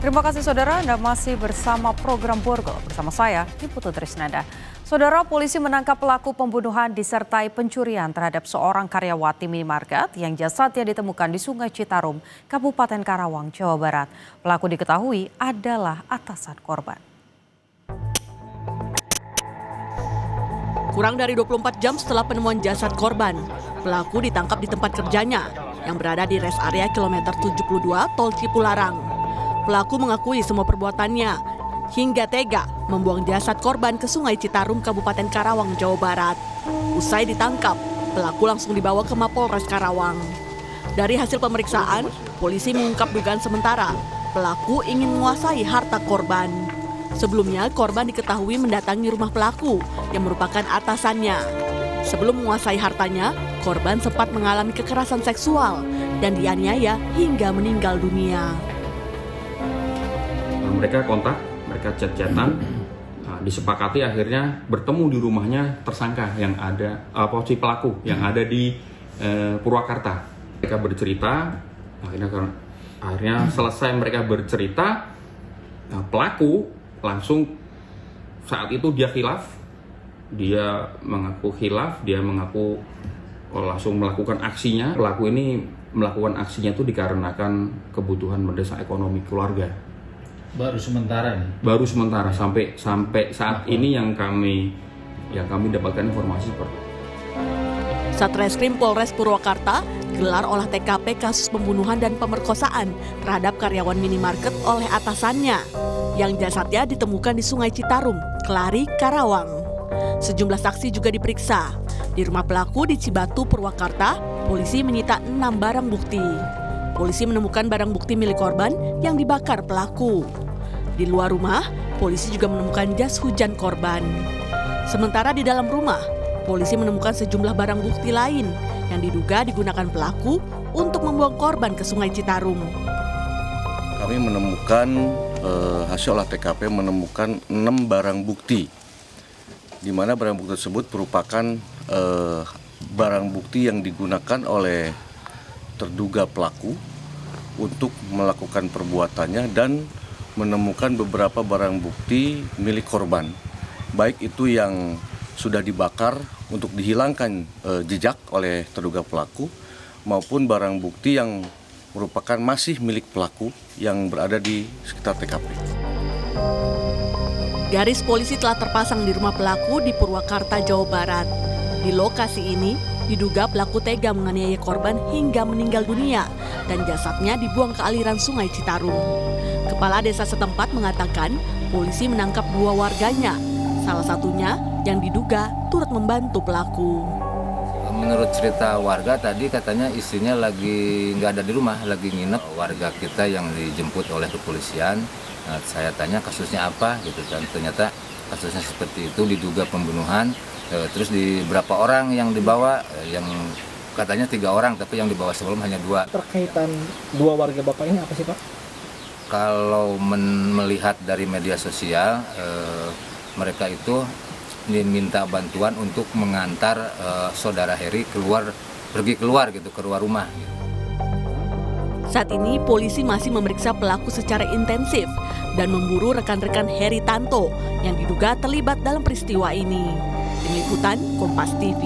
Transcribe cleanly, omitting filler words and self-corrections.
Terima kasih saudara, Anda masih bersama program Borgol bersama saya, Putu Trisnanda. Saudara, polisi menangkap pelaku pembunuhan disertai pencurian terhadap seorang karyawati minimarket yang jasadnya ditemukan di Sungai Citarum, Kabupaten Karawang, Jawa Barat. Pelaku diketahui adalah atasan korban. Kurang dari 24 jam setelah penemuan jasad korban, pelaku ditangkap di tempat kerjanya yang berada di res area kilometer 72 Tol Cipularang. Pelaku mengakui semua perbuatannya hingga tega membuang jasad korban ke Sungai Citarum, Kabupaten Karawang, Jawa Barat. Usai ditangkap, pelaku langsung dibawa ke Mapolres Karawang. Dari hasil pemeriksaan, polisi mengungkap dugaan sementara pelaku ingin menguasai harta korban. Sebelumnya, korban diketahui mendatangi rumah pelaku yang merupakan atasannya. Sebelum menguasai hartanya, korban sempat mengalami kekerasan seksual dan dianiaya hingga meninggal dunia. Mereka kontak, mereka chat-chatan, disepakati akhirnya bertemu di rumahnya tersangka yang ada, si pelaku yang ada di Purwakarta. Mereka bercerita, akhirnya selesai mereka bercerita, pelaku langsung saat itu dia khilaf, dia mengaku langsung melakukan aksinya. Pelaku ini melakukan aksinya itu dikarenakan kebutuhan mendesak ekonomi keluarga. Baru sementara nih. Baru sementara sampai saat ini yang kami dapatkan informasi seperti itu. Satreskrim Polres Purwakarta gelar olah TKP kasus pembunuhan dan pemerkosaan terhadap karyawan minimarket oleh atasannya yang jasadnya ditemukan di Sungai Citarum, Kelari, Karawang. Sejumlah saksi juga diperiksa. Di rumah pelaku di Cibatu, Purwakarta, polisi menyita 6 barang bukti. Polisi menemukan barang bukti milik korban yang dibakar pelaku. Di luar rumah, polisi juga menemukan jas hujan korban. Sementara di dalam rumah, polisi menemukan sejumlah barang bukti lain yang diduga digunakan pelaku untuk membuang korban ke Sungai Citarum. Kami menemukan hasil olah TKP menemukan 6 barang bukti, di mana barang bukti tersebut merupakan barang bukti yang digunakan oleh terduga pelaku untuk melakukan perbuatannya dan menemukan beberapa barang bukti milik korban, baik itu yang sudah dibakar untuk dihilangkan jejak oleh terduga pelaku maupun barang bukti yang merupakan masih milik pelaku yang berada di sekitar TKP. Garis polisi telah terpasang di rumah pelaku di Purwakarta, Jawa Barat. Di lokasi ini diduga pelaku tega menganiaya korban hingga meninggal dunia dan jasadnya dibuang ke aliran Sungai Citarum. Kepala desa setempat mengatakan polisi menangkap 2 warganya, salah satunya yang diduga turut membantu pelaku. Menurut cerita warga tadi katanya istrinya lagi nggak ada di rumah, lagi nginep. Warga kita yang dijemput oleh kepolisian, saya tanya kasusnya apa gitu kan, ternyata kasusnya seperti itu, diduga pembunuhan. Terus di berapa orang yang dibawa, yang katanya 3 orang, tapi yang dibawa sebelum hanya 2. Terkaitan 2 warga Bapak ini apa sih Pak? Kalau melihat dari media sosial, mereka itu minta bantuan untuk mengantar saudara Heri pergi keluar rumah. Saat ini polisi masih memeriksa pelaku secara intensif dan memburu rekan-rekan Heri Tanto yang diduga terlibat dalam peristiwa ini. Tim Liputan Kompas TV.